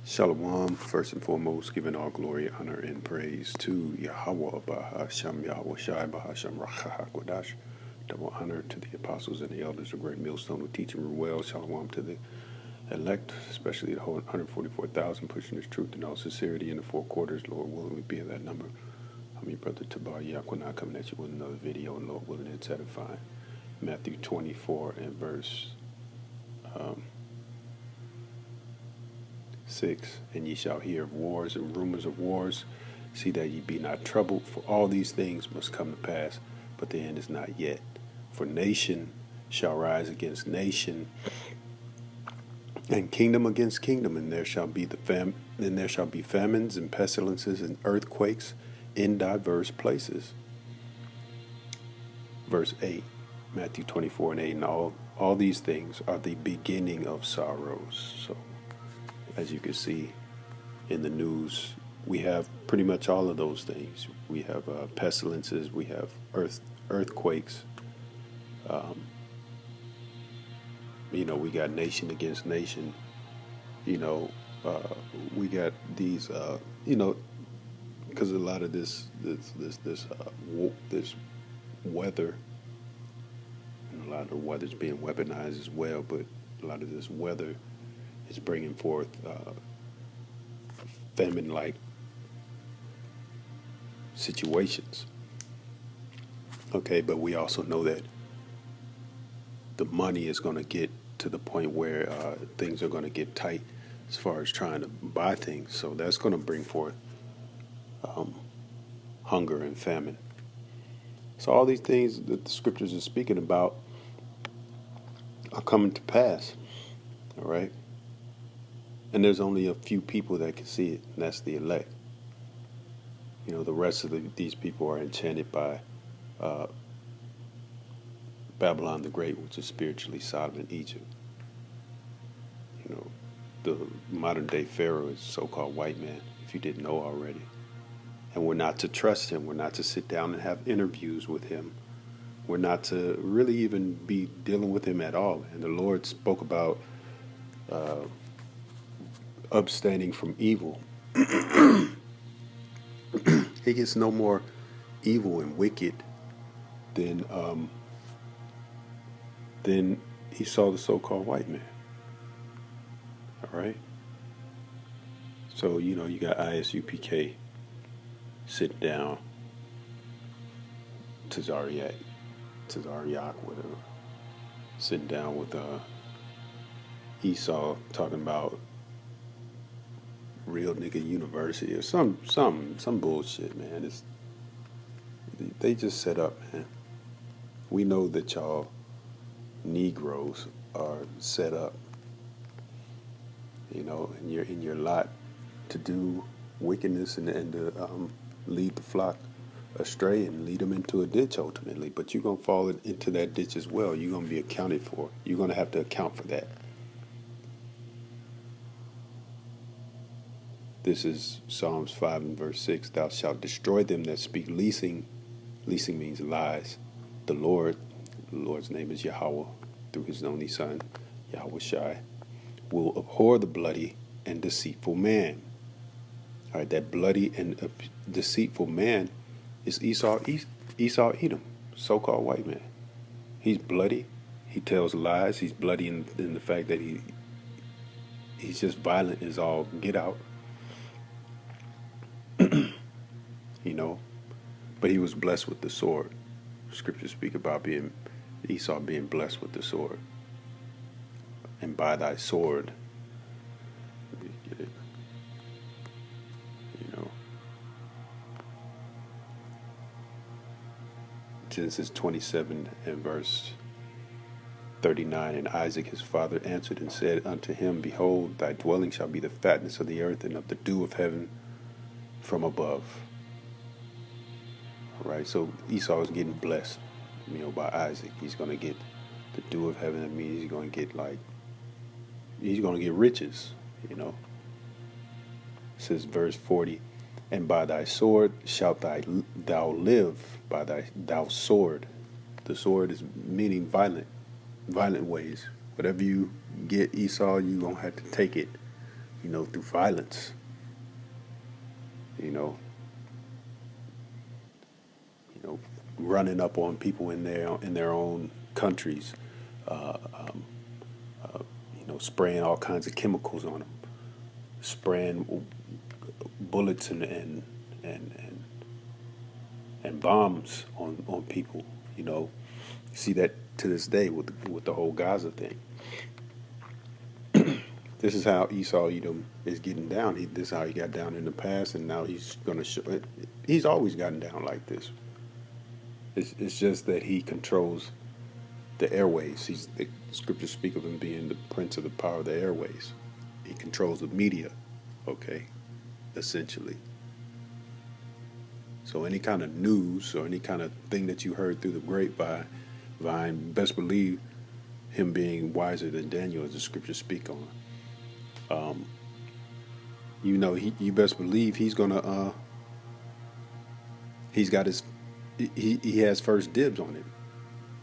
Shalom, first and foremost, giving all glory, honor, and praise to Yahweh, Bahasham Yahweh Shai, Bahasham Rachahakwadash. Double honor to the apostles and the elders of Great Millstone who teach and rule well. Shalom to the elect, especially the whole 144,000, pushing this truth in all sincerity in the four quarters. Lord willing, we be of that number. I'm your brother Tabar Yakwana coming at you with another video, and Lord willing, it's edifying. Matthew 24 and verse 6, and ye shall hear of wars and rumors of wars. See that ye be not troubled, for all these things must come to pass, but the end is not yet. For nation shall rise against nation, and kingdom against kingdom, and there shall be famines and pestilences and earthquakes in diverse places. Verse 8, Matthew 24 and 8, and all these things are the beginning of sorrows. So, as you can see in the news, we have pretty much all of those things. We have pestilences, we have earthquakes. We got nation against nation. We got these. Because a lot of this weather, and a lot of the weather's being weaponized as well. But a lot of this weather is bringing forth famine-like situations. Okay, but we also know that the money is going to get to the point where things are going to get tight as far as trying to buy things. So that's going to bring forth hunger and famine. So all these things that the scriptures are speaking about are coming to pass. All right. And there's only a few people that can see it, and that's the elect. The rest of these people are enchanted by Babylon the Great, which is spiritually Sodom and Egypt. The modern day Pharaoh is a so-called white man, if you didn't know already. And we're not to trust him. We're not to sit down and have interviews with him. We're not to really even be dealing with him at all. And the Lord spoke about abstaining from evil. He gets no more evil and wicked than he saw the so-called white man. All right. So you got ISUPK sitting down, Tazariak, whatever, sitting down with Esau talking about real nigga university or some bullshit, man. They just set up, man. We know that y'all Negroes are set up, in your lot to do wickedness and to lead the flock astray and lead them into a ditch ultimately. But you're going to fall into that ditch as well. You're going to be accounted for. You're going to have to account for that. This is Psalms 5 and verse 6. Thou shalt destroy them that speak leasing. Leasing means lies. The Lord's name is Yahweh, through his only son, Yahweh Shai, will abhor the bloody and deceitful man. All right, that bloody and deceitful man is Esau Edom, so-called white man. He's bloody. He tells lies. He's bloody in the fact that he's just violent as all get out. But he was blessed with the sword. Scriptures speak about Esau being blessed with the sword. And by thy sword, let me get it. Genesis 27 and verse 39. And Isaac his father answered and said unto him, Behold, thy dwelling shall be the fatness of the earth and of the dew of heaven from above. All right, so Esau is getting blessed, by Isaac. He's going to get the dew of heaven. That means he's going to get riches, It says verse 40, and by thy sword shalt thou live, by thou sword. The sword is meaning violent ways. Whatever you get, Esau, you're going to have to take it through violence, you know, running up on people in their own countries, uh, um, spraying all kinds of chemicals on them, spraying bullets and, and, and bombs on people. You see that to this day with the whole Gaza thing. This is how Esau Edom is getting down. This is how he got down in the past, and now he's going to show it. He's always gotten down like this. It's just that he controls the airways. The scriptures speak of him being the prince of the power of the airways. He controls the media, okay, essentially. So any kind of news or any kind of thing that you heard through the grapevine, best believe him being wiser than Daniel, as the scriptures speak on. You best believe he's gonna. He's got his. He has first dibs on it.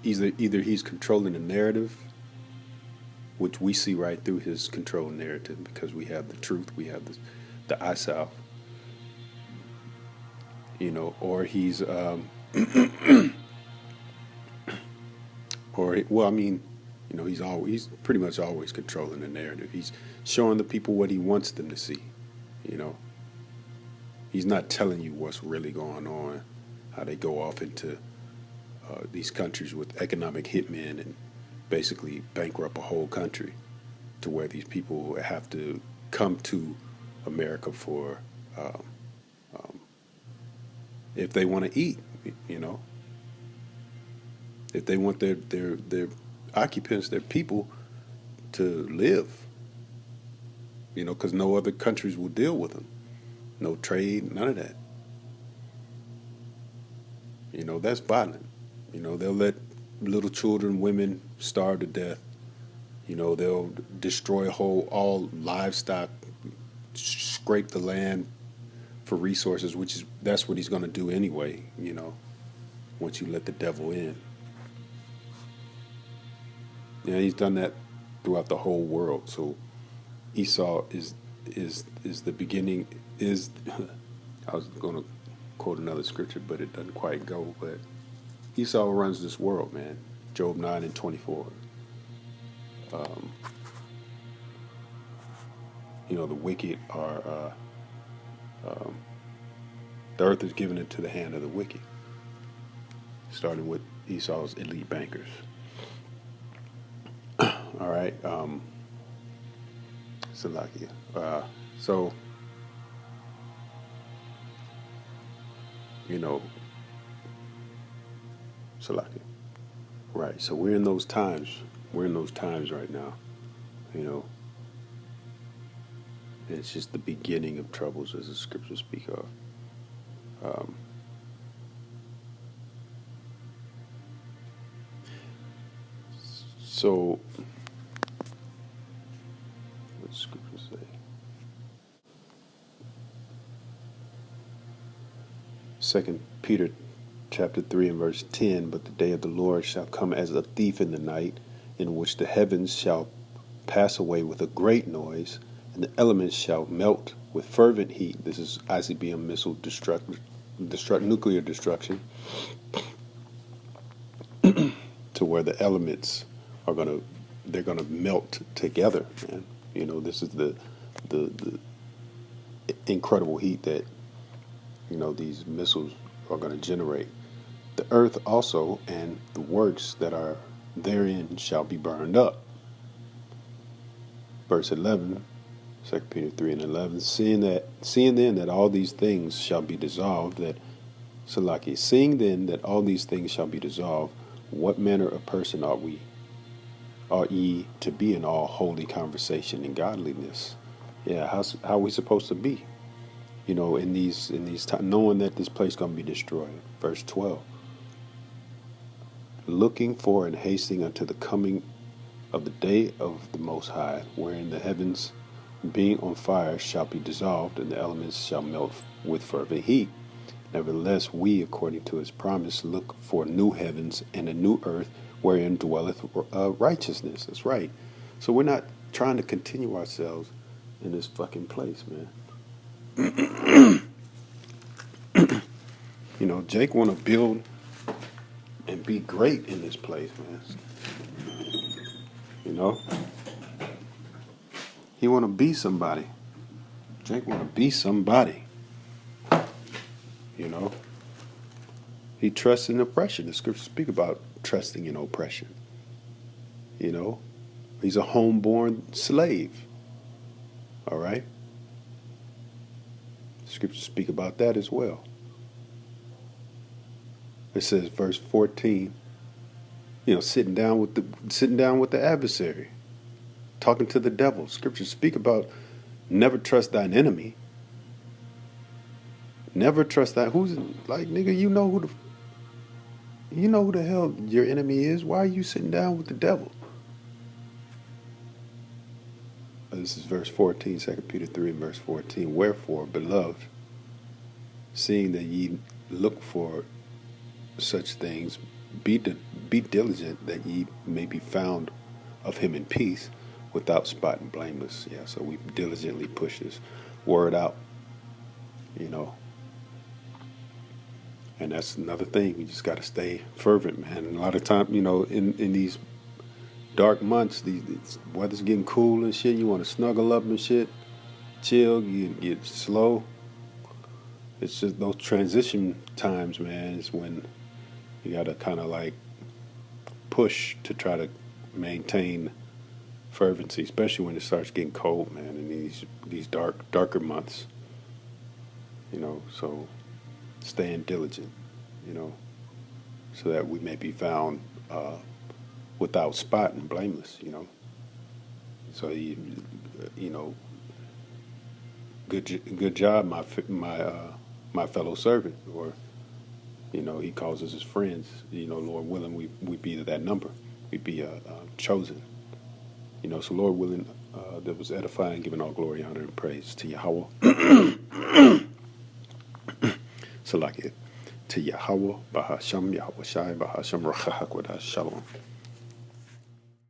Either he's controlling the narrative, which we see right through his controlled narrative because we have the truth, we have the ISUPK, or he's he's pretty much always controlling the narrative. He's showing the people what he wants them to see. He's not telling you what's really going on, how they go off into these countries with economic hitmen and basically bankrupt a whole country to where these people have to come to America for if they want to eat, if they want their occupants, their people to live, because no other countries will deal with them. No trade, none of that. That's violent. They'll let little children, women starve to death. They'll destroy all livestock, scrape the land for resources, that's what he's going to do anyway, once you let the devil in. He's done that throughout the whole world. So Esau is the beginning, I was going to quote another scripture, but it doesn't quite go, but Esau runs this world, man. Job 9:24. The wicked are, the earth is given into the hand of the wicked, starting with Esau's elite bankers. All right. Salakia. So, Salakia. Right. So we're in those times. We're in those times right now. It's just the beginning of troubles, as the scriptures speak of. So, what does scripture say? 2 Peter chapter 3 and verse 10, but the day of the Lord shall come as a thief in the night, in which the heavens shall pass away with a great noise, and the elements shall melt with fervent heat. This is ICBM missile nuclear destruction, to where the elements they're gonna melt together, man. This is the incredible heat that these missiles are going to generate. The earth also and the works that are therein shall be burned up. Verse 11, 2 Peter 3 and 11, seeing then that all these things shall be dissolved, seeing then that all these things shall be dissolved, what manner of person ought ye to be in all holy conversation and godliness? Yeah, how are we supposed to be? In these times, knowing that this place is going to be destroyed. Verse 12. Looking for and hasting unto the coming of the day of the Most High, wherein the heavens, being on fire, shall be dissolved, and the elements shall melt with fervent heat. Nevertheless, we, according to his promise, look for new heavens and a new earth, wherein dwelleth righteousness. That's right. So we're not trying to continue ourselves in this fucking place, man. You know, Jake want to build and be great in this place, man. You know, he want to be somebody. Jake want to be somebody. You know, he trusts in oppression. The scriptures speak about trusting in oppression. You know, he's a homeborn slave. All right. The scriptures speak about that as well. It says, verse 14. You know, sitting down with the adversary, talking to the devil. Scriptures speak about never trust thine enemy. Never trust that. Who's like, nigga? You know who the hell your enemy is. Why are you sitting down with the devil? This is verse 14, 2 Peter 3 and verse 14. Wherefore, beloved, seeing that ye look for such things, be diligent that ye may be found of him in peace, without spot and blameless. Yeah, so we diligently push this word out, you know. And that's another thing. We just got to stay fervent, man. And a lot of time, you know, in these dark months, these weather's getting cool and shit, you want to snuggle up and shit, chill, you get slow. It's just those transition times, man, is when you got to kind of like push to try to maintain fervency, especially when it starts getting cold, man, in these darker months. You know, so staying diligent, you know, so that we may be found without spot and blameless, you know. So you know, good job, my fellow servant, or you know, he calls us his friends. You know, Lord willing, we be that number. We be chosen. You know, so Lord willing, that was edifying, giving all glory, honor, and praise to Yahweh. Salakia. To Yahweh, Bahasham, Yahweh Shai, Bahasham, Rachahakwada, Shalom.